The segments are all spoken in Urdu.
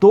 2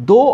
2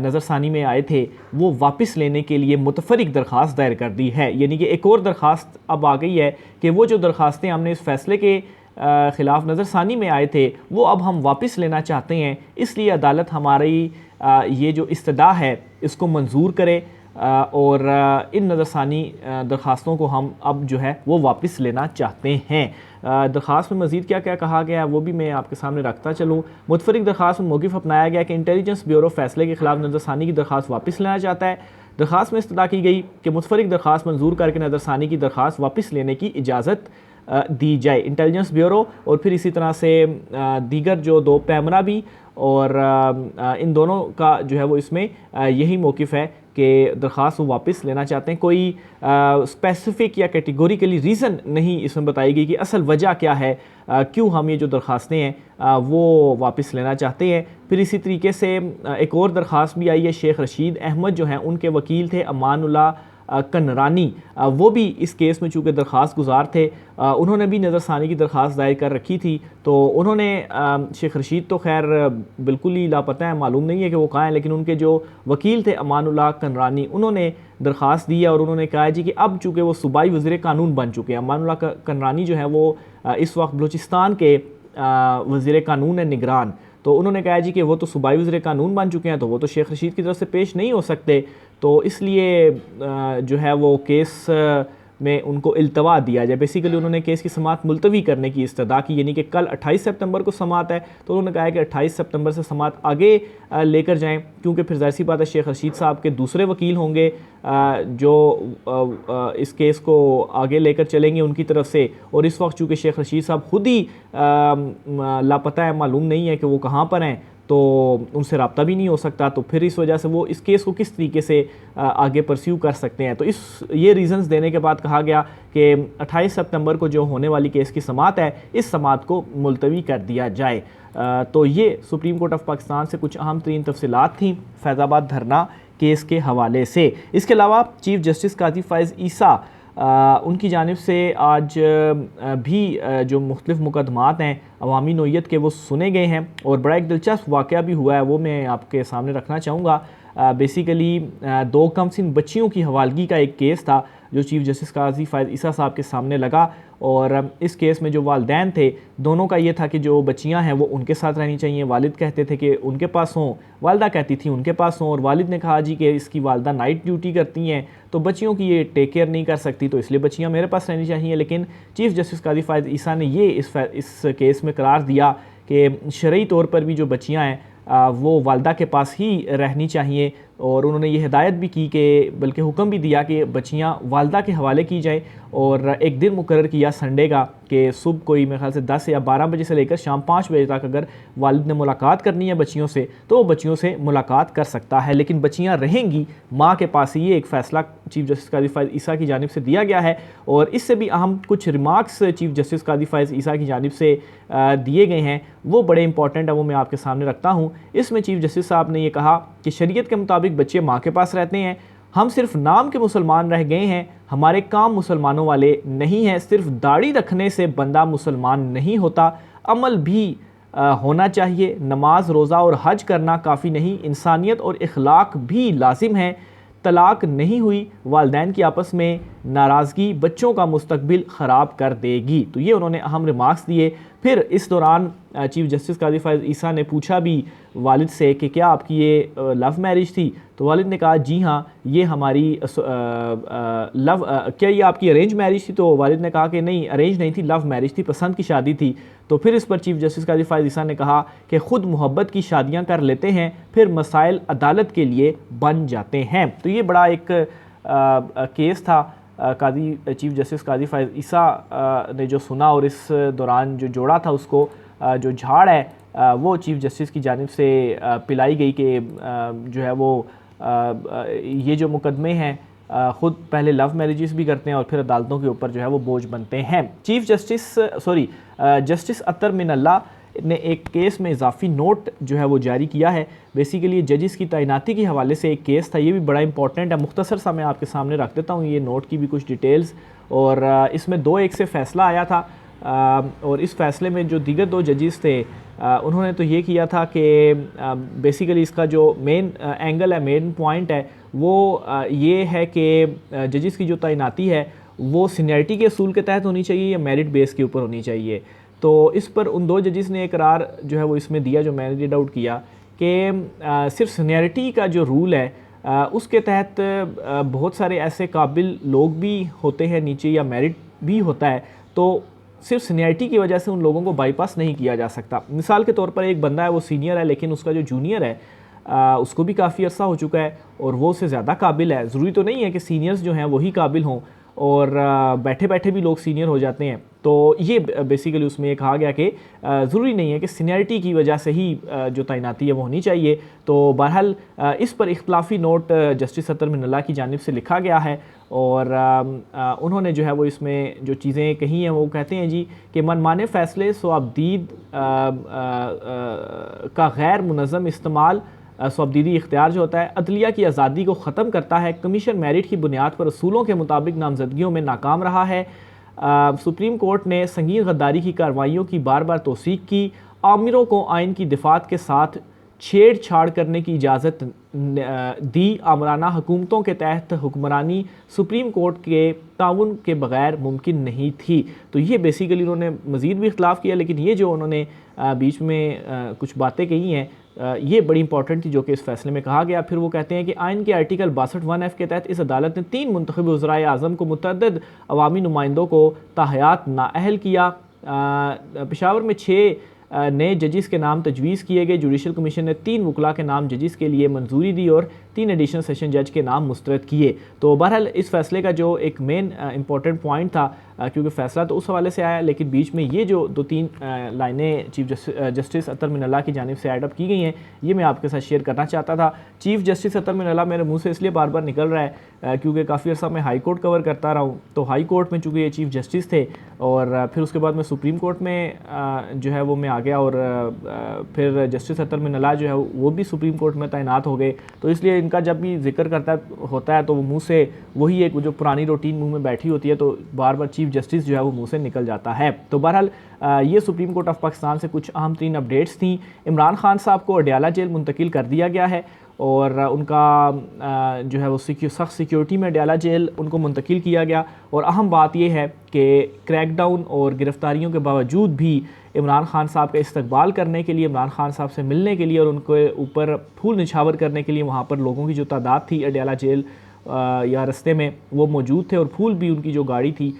نظر ثانی میں آئے تھے وہ واپس لینے کے لیے متفرق درخواست دائر کر دی ہے، یعنی کہ ایک اور درخواست اب آ گئی ہے کہ وہ جو درخواستیں ہم نے اس فیصلے کے خلاف نظر ثانی میں آئے تھے وہ اب ہم واپس لینا چاہتے ہیں، اس لیے عدالت ہماری یہ جو استدعا ہے اس کو منظور کرے اور ان نظر ثانی درخواستوں کو ہم اب جو ہے وہ واپس لینا چاہتے ہیں۔ درخواست میں مزید کیا کیا کہا گیا ہے وہ بھی میں آپ کے سامنے رکھتا چلوں۔ متفرق درخواست میں موقف اپنایا گیا کہ انٹیلیجنس بیورو فیصلے کے خلاف نظر ثانی کی درخواست واپس لینا چاہتا ہے۔ درخواست میں استدعا کی گئی کہ متفرق درخواست منظور کر کے نظر ثانی کی درخواست واپس لینے کی اجازت دی جائے۔ انٹیلیجنس بیورو اور پھر اسی طرح سے دیگر جو دو پیمرا بھی اور ان دونوں کا جو ہے وہ اس میں یہی موقف ہے کہ درخواست وہ واپس لینا چاہتے ہیں۔ کوئی اسپیسیفک یا کیٹیگوریکلی ریزن نہیں اس میں بتائی گئی کہ اصل وجہ کیا ہے کیوں ہم یہ جو درخواستیں ہیں وہ واپس لینا چاہتے ہیں۔ پھر اسی طریقے سے ایک اور درخواست بھی آئی ہے، شیخ رشید احمد جو ہیں ان کے وکیل تھے امان اللہ کنرانی، وہ بھی اس کیس میں چونکہ درخواست گزار تھے، انہوں نے بھی نظر ثانی کی درخواست دائر کر رکھی تھی، تو انہوں نے شیخ رشید تو خیر بالکل ہی لاپتہ ہیں، معلوم نہیں ہے کہ وہ کہاں ہیں، لیکن ان کے جو وکیل تھے امان اللہ کنرانی انہوں نے درخواست دی ہے اور انہوں نے کہا جی کہ اب چونکہ وہ صوبائی وزیر قانون بن چکے ہیں، امان اللہ کنرانی جو ہیں وہ اس وقت بلوچستان کے وزیر قانون ہیں نگران، تو انہوں نے کہا جی کہ وہ تو صوبائی وزیر قانون بن چکے ہیں تو وہ تو شیخ رشید کی طرف سے پیش نہیں ہو سکتے، تو اس لیے جو ہے وہ کیس میں ان کو التوا دیا جائے۔ بیسیکلی انہوں نے کیس کی سماعت ملتوی کرنے کی استدعا کی، یعنی کہ کل 28 سپتمبر کو سماعت ہے تو انہوں نے کہا ہے کہ 28 سپتمبر سے سماعت آگے لے کر جائیں، کیونکہ پھر ظاہر سی بات ہے شیخ رشید صاحب کے دوسرے وکیل ہوں گے جو اس کیس کو آگے لے کر چلیں گے ان کی طرف سے، اور اس وقت چونکہ شیخ رشید صاحب خود ہی لاپتہ ہے، معلوم نہیں ہے کہ وہ کہاں پر ہیں، تو ان سے رابطہ بھی نہیں ہو سکتا، تو پھر اس وجہ سے وہ اس کیس کو کس طریقے سے آگے پرسیو کر سکتے ہیں۔ تو یہ ریزنز دینے کے بعد کہا گیا کہ 28 سپتمبر کو جو ہونے والی کیس کی سماعت ہے اس سماعت کو ملتوی کر دیا جائے۔ تو یہ سپریم کورٹ آف پاکستان سے کچھ اہم ترین تفصیلات تھیں فیض آباد دھرنا کیس کے حوالے سے۔ اس کے علاوہ چیف جسٹس قاضی فائز عیسیٰ ان کی جانب سے آج بھی جو مختلف مقدمات ہیں عوامی نوعیت کے وہ سنے گئے ہیں، اور بڑا ایک دلچسپ واقعہ بھی ہوا ہے وہ میں آپ کے سامنے رکھنا چاہوں گا۔ بیسیکلی دو کم سن بچیوں کی حوالگی کا ایک کیس تھا جو چیف جسٹس قاضی فائز عیسیٰ صاحب کے سامنے لگا، اور اس کیس میں جو والدین تھے دونوں کا یہ تھا کہ جو بچیاں ہیں وہ ان کے ساتھ رہنی چاہیے، والد کہتے تھے کہ ان کے پاس ہوں، والدہ کہتی تھی ان کے پاس ہوں، اور والد نے کہا جی کہ اس کی والدہ نائٹ ڈیوٹی کرتی ہیں تو بچیوں کی یہ ٹیک کیئر نہیں کر سکتی تو اس لیے بچیاں میرے پاس رہنی چاہیے، لیکن چیف جسٹس قاضی فائز عیسیٰ نے یہ اس کیس میں قرار دیا کہ شرعی طور پر بھی جو بچیاں ہیں وہ والدہ کے پاس ہی رہنی چاہیے، اور انہوں نے یہ ہدایت بھی کی کہ بلکہ حکم بھی دیا کہ بچیاں والدہ کے حوالے کی جائیں، اور ایک دن مقرر کیا سنڈے کا کہ صبح کوئی میرے خیال سے 10 یا 12 بجے سے لے کر شام 5 بجے تک اگر والد نے ملاقات کرنی ہے بچیوں سے تو وہ بچیوں سے ملاقات کر سکتا ہے، لیکن بچیاں رہیں گی ماں کے پاس ہی۔ یہ ایک فیصلہ چیف جسٹس قاضی فائز عیسیٰ کی جانب سے دیا گیا ہے، اور اس سے بھی اہم کچھ ریمارکس چیف جسٹس قاضی فائز عیسیٰ کی جانب سے دیے گئے ہیں، وہ بڑے امپورٹنٹ ہیں، وہ میں آپ کے سامنے رکھتا ہوں۔ اس میں چیف جسٹس صاحب نے یہ کہا کہ شریعت کے مطابق بچے ماں کے پاس رہتے ہیں، ہم صرف نام کے مسلمان رہ گئے ہیں، ہمارے کام مسلمانوں والے نہیں ہیں، صرف داڑھی رکھنے سے بندہ مسلمان نہیں ہوتا، عمل بھی ہونا چاہیے، نماز روزہ اور حج کرنا کافی نہیں، انسانیت اور اخلاق بھی لازم ہے، طلاق نہیں ہوئی والدین کی آپس میں ناراضگی بچوں کا مستقبل خراب کر دے گی۔ تو یہ انہوں نے اہم ریمارکس دیے۔ پھر اس دوران چیف جسٹس قاضی فائز عیسیٰ نے پوچھا بھی والد سے کہ کیا آپ کی یہ لو میرج تھی، تو والد نے کہا جی ہاں یہ ہماری کیا یہ آپ کی ارینج میرج تھی، تو والد نے کہا کہ نہیں ارینج نہیں تھی، لو میرج تھی، پسند کی شادی تھی۔ تو پھر اس پر چیف جسٹس قاضی فائز عیسیٰ نے کہا کہ خود محبت کی شادیاں کر لیتے ہیں پھر مسائل عدالت کے لیے بن جاتے ہیں۔ تو یہ بڑا ایک کیس تھا قاضی چیف جسٹس قاضی فائز عیسیٰ نے جو سنا، اور اس دوران جو جوڑا تھا اس کو جو جھاڑ ہے وہ چیف جسٹس کی جانب سے پلائی گئی کہ جو ہے وہ یہ جو مقدمے ہیں خود پہلے لو میرجز بھی کرتے ہیں اور پھر عدالتوں کے اوپر جو ہے وہ بوجھ بنتے ہیں۔ چیف جسٹس جسٹس اطہر من اللہ نے ایک کیس میں اضافی نوٹ جو ہے وہ جاری کیا ہے۔ بیسیکلی ججز کی تعیناتی کے حوالے سے ایک کیس تھا، یہ بھی بڑا امپورٹنٹ ہے، مختصر سا میں آپ کے سامنے رکھ دیتا ہوں یہ نوٹ کی بھی کچھ ڈیٹیلز، اور اس میں 2-1 سے فیصلہ آیا تھا۔ اور اس فیصلے میں جو دیگر 2 ججز تھے انہوں نے تو یہ کیا تھا کہ بیسیکلی اس کا جو مین اینگل ہے، مین پوائنٹ ہے، وہ یہ ہے کہ ججز کی جو تعیناتی ہے وہ سینئرٹی کے اصول کے تحت ہونی چاہیے یا میرٹ بیس کے اوپر ہونی چاہیے۔ تو اس پر ان 2 ججز نے ایک قرار جو ہے وہ اس میں دیا، جو میں نے ریڈ آؤٹ کیا، کہ صرف سینئرٹی کا جو رول ہے اس کے تحت بہت سارے ایسے قابل لوگ بھی ہوتے ہیں نیچے، یا میرٹ بھی ہوتا ہے، تو صرف سینئرٹی کی وجہ سے ان لوگوں کو بائی پاس نہیں کیا جا سکتا۔ مثال کے طور پر ایک بندہ ہے، وہ سینئر ہے لیکن اس کا جو جونیئر ہے اس کو بھی کافی عرصہ ہو چکا ہے اور وہ اس سے زیادہ قابل ہے۔ ضروری تو نہیں ہے کہ سینئرز جو ہیں وہی قابل ہوں، اور بیٹھے بیٹھے بھی لوگ سینئر ہو جاتے ہیں۔ تو یہ بیسیکلی اس میں یہ کہا گیا کہ ضروری نہیں ہے کہ سینئرٹی کی وجہ سے ہی جو تعیناتی ہے وہ ہونی چاہیے۔ تو بہرحال اس پر اختلافی نوٹ جسٹس اطہر من اللہ کی جانب سے لکھا گیا ہے، اور انہوں نے جو ہے وہ اس میں جو چیزیں کہی ہیں وہ کہتے ہیں جی کہ منمانے فیصلے سوابدید کا غیر منظم استعمال، سوابدیدی اختیار جو ہوتا ہے، عدلیہ کی آزادی کو ختم کرتا ہے۔ کمیشن میرٹ کی بنیاد پر اصولوں کے مطابق نامزدگیوں میں ناکام رہا ہے۔ سپریم کورٹ نے سنگین غداری کی کارروائیوں کی بار بار توثیق کی۔ آمروں کو آئین کی دفعات کے ساتھ چھیڑ چھاڑ کرنے کی اجازت دی۔ آمرانہ حکومتوں کے تحت حکمرانی سپریم کورٹ کے تعاون کے بغیر ممکن نہیں تھی۔ تو یہ بیسیکلی انہوں نے مزید بھی اختلاف کیا، لیکن یہ جو انہوں نے بیچ میں کچھ باتیں کہی ہیں یہ بڑی امپورٹنٹ تھی جو کہ اس فیصلے میں کہا گیا۔ پھر وہ کہتے ہیں کہ آئین کے آرٹیکل 62(1)(f) کے تحت اس عدالت نے 3 منتخب وزرائے اعظم کو متعدد عوامی نمائندوں کو تاحیات نااہل کیا۔ پشاور میں 6 نئے ججز کے نام تجویز کیے گئے۔ جوڈیشل کمیشن نے 3 وکلاء کے نام ججز کے لیے منظوری دی اور 3 ایڈیشنل سیشن جج کے نام مسترد کیے۔ تو بہرحال اس فیصلے کا جو ایک مین امپورٹنٹ پوائنٹ تھا، کیونکہ فیصلہ تو اس حوالے سے آیا لیکن بیچ میں یہ جو 2-3 لائنیں چیف جسٹس اطہر من اللہ کی جانب سے ایڈ اپ کی گئی ہیں، یہ میں آپ کے ساتھ شیئر کرنا چاہتا تھا۔ چیف جسٹس اطہر من اللہ میرے منہ سے اس لیے بار بار نکل رہا ہے کیونکہ کافی عرصہ میں ہائی کورٹ کور کرتا رہا ہوں، تو ہائی کورٹ میں چونکہ یہ چیف جسٹس تھے اور پھر اس کے بعد میں سپریم کورٹ میں جو ہے وہ میں آ گیا، اور پھر جسٹس اطہر من اللہ جو ہے وہ بھی سپریم کورٹ میں تعینات ہو گئے، تو اس لیے ان کا جب بھی ذکر ہوتا ہے تو وہ منہ سے وہی ایک جو پرانی روٹین منہ میں بیٹھی ہوتی ہے، تو بار بار چیف جسٹس جو ہے وہ منہ سے نکل جاتا ہے۔ تو بہرحال یہ سپریم کورٹ آف پاکستان سے کچھ اہم ترین اپڈیٹس تھیں۔ عمران خان صاحب کو اڈیالہ جیل منتقل کر دیا گیا ہے، اور ان کا جو ہے وہ سخت سیکیورٹی میں اڈیالہ جیل ان کو منتقل کیا گیا۔ اور اہم بات یہ ہے کہ کریک ڈاؤن اور گرفتاریوں کے باوجود بھی عمران خان صاحب کا استقبال کرنے کے لیے، عمران خان صاحب سے ملنے کے لیے اور ان کے اوپر پھول نچھاور کرنے کے لیے وہاں پر لوگوں کی جو تعداد تھی اڈیالہ جیل یا رستے میں وہ موجود تھے، اور پھول بھی ان کی جو گاڑی تھی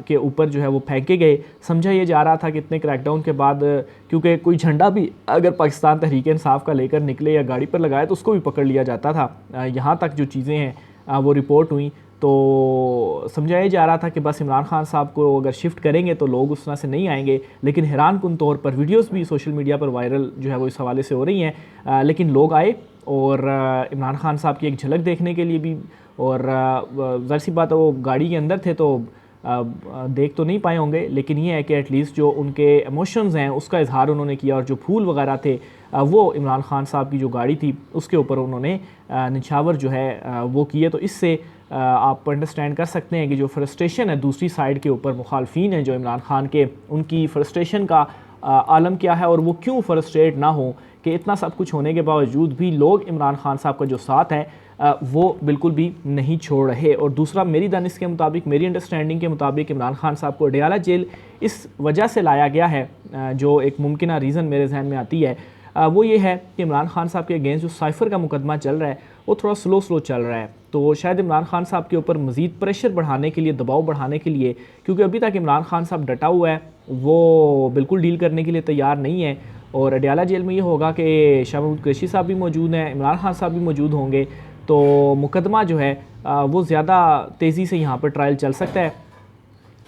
کے اوپر جو ہے وہ پھینکے گئے۔ سمجھا یہ جا رہا تھا کہ اتنے کریک ڈاؤن کے بعد، کیونکہ کوئی جھنڈا بھی اگر پاکستان تحریک انصاف کا لے کر نکلے یا گاڑی پر لگائے تو اس کو بھی پکڑ لیا جاتا تھا، یہاں تک جو چیزیں ہیں وہ رپورٹ ہوئیں۔ تو سمجھا یہ جا رہا تھا کہ بس عمران خان صاحب کو اگر شفٹ کریں گے تو لوگ اس طرح سے نہیں آئیں گے، لیکن حیران کن طور پر ویڈیوز بھی سوشل میڈیا پر وائرل جو ہے وہ اس حوالے سے ہو رہی ہیں، لیکن لوگ آئے اور عمران خان صاحب کی ایک جھلک دیکھنے کے لیے بھی، اور ظاہر سی بات ہے وہ گاڑی کے اندر تھے تو دیکھ تو نہیں پائے ہوں گے، لیکن یہ ہے کہ ایٹ لیسٹ جو ان کے ایموشنز ہیں اس کا اظہار انہوں نے کیا، اور جو پھول وغیرہ تھے وہ عمران خان صاحب کی جو گاڑی تھی اس کے اوپر انہوں نے نچھاور جو ہے وہ کیے۔ تو اس سے آپ انڈرسٹینڈ کر سکتے ہیں کہ جو فرسٹریشن ہے دوسری سائڈ کے اوپر مخالفین ہیں جو عمران خان کے، ان کی فرسٹریشن کا عالم کیا ہے، اور وہ کیوں فرسٹریٹ نہ ہوں کہ اتنا سب کچھ ہونے کے باوجود بھی لوگ عمران خان صاحب کا جو ساتھ ہے وہ بالکل بھی نہیں چھوڑ رہے۔ اور دوسرا میری دانش کے مطابق، میری انڈرسٹینڈنگ کے مطابق عمران خان صاحب کو اڈیالہ جیل اس وجہ سے لایا گیا ہے، جو ایک ممکنہ ریزن میرے ذہن میں آتی ہے وہ یہ ہے کہ عمران خان صاحب کے اگینسٹ جو سائفر کا مقدمہ چل رہا ہے وہ تھوڑا سلو چل رہا ہے، تو شاید عمران خان صاحب کے اوپر مزید پریشر بڑھانے کے لیے، دباؤ بڑھانے کے لیے، کیونکہ ابھی تک عمران خان صاحب ڈٹا ہوا ہے، وہ بالکل ڈیل کرنے کے لیے تیار نہیں ہے، اور اڈیالہ جیل میں یہ ہوگا کہ شاہ محمود قریشی صاحب بھی موجود ہیں، عمران خان صاحب بھی موجود ہوں گے، تو مقدمہ جو ہے وہ زیادہ تیزی سے یہاں پر ٹرائل چل سکتا ہے،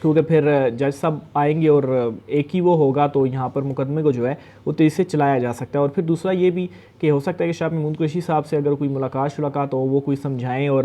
کیونکہ پھر جج صاحب آئیں گے اور ایک ہی وہ ہوگا تو یہاں پر مقدمے کو جو ہے وہ تیزی سے چلایا جا سکتا ہے۔ اور پھر دوسرا یہ بھی کہ ہو سکتا ہے کہ شاہ محمود قریشی صاحب سے اگر کوئی ملاقات ہو وہ کوئی سمجھائیں اور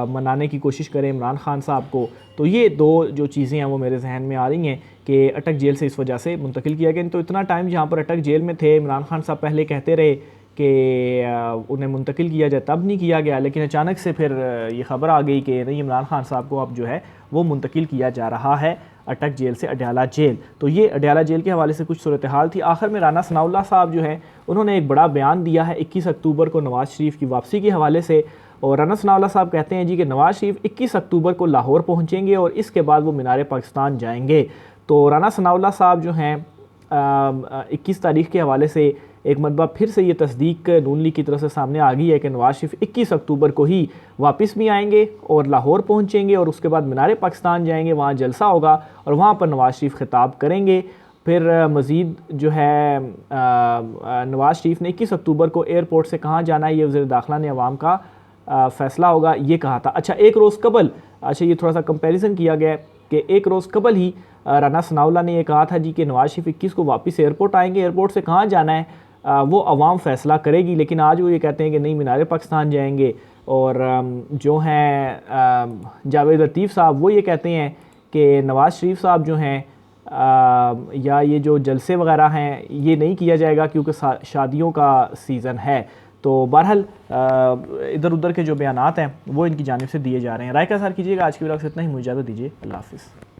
منانے کی کوشش کریں عمران خان صاحب کو، تو یہ دو جو چیزیں ہیں وہ میرے ذہن میں آ رہی ہیں کہ اٹک جیل سے اس وجہ سے منتقل کیا گیا۔ تو اتنا ٹائم جہاں پر اٹک جیل میں تھے، عمران خان صاحب پہلے کہتے رہے کہ انہیں منتقل کیا جائے، تب نہیں کیا گیا، لیکن اچانک سے پھر یہ خبر آ گئی کہ نہیں، عمران خان صاحب کو اب جو ہے وہ منتقل کیا جا رہا ہے اٹک جیل سے اڈیالہ جیل۔ تو یہ اڈیالہ جیل کے حوالے سے کچھ صورتحال تھی۔ آخر میں رانا ثناء اللہ صاحب جو ہیں انہوں نے ایک بڑا بیان دیا ہے 21 اکتوبر کو نواز شریف کی واپسی کے حوالے سے، اور رانا ثناء اللہ صاحب کہتے ہیں جی کہ نواز شریف 21 اکتوبر کو لاہور پہنچیں گے اور اس کے بعد وہ مینار پاکستان جائیں گے۔ تو رانا ثناء اللہ صاحب جو ہیں 21 تاریخ کے حوالے سے ایک مرتبہ پھر سے یہ تصدیق نون لیگ کی طرف سے سامنے آ گئی ہے کہ نواز شریف 21 اکتوبر کو ہی واپس بھی آئیں گے اور لاہور پہنچیں گے اور اس کے بعد مینار پاکستان جائیں گے، وہاں جلسہ ہوگا اور وہاں پر نواز شریف خطاب کریں گے۔ پھر مزید جو ہے نواز شریف نے 21 اکتوبر کو ایئرپورٹ سے کہاں جانا ہے یہ وزیر داخلہ نے عوام کا فیصلہ ہوگا یہ کہا تھا۔ اچھا ایک روز قبل، یہ تھوڑا سا کمپیریزن کیا گیا کہ ایک روز قبل ہی رانا ثناء اللہ نے یہ کہا تھا جی کہ نواز شریف 21 کو واپس ایئرپورٹ آئیں گے، ایئرپورٹ سے کہاں جانا ہے وہ عوام فیصلہ کرے گی، لیکن آج وہ یہ کہتے ہیں کہ نہیں مینار پاکستان جائیں گے۔ اور جو ہیں جاوید لطیف صاحب وہ یہ کہتے ہیں کہ نواز شریف صاحب جو ہیں یا یہ جو جلسے وغیرہ ہیں یہ نہیں کیا جائے گا کیونکہ شادیوں کا سیزن ہے۔ تو بہرحال ادھر ادھر کے جو بیانات ہیں وہ ان کی جانب سے دیے جا رہے ہیں۔ رائے کا اظہار کیجیے گا۔ آج کی ویڈیو سے اتنا ہی، مجھے اجازت دیجیے، اللہ حافظ۔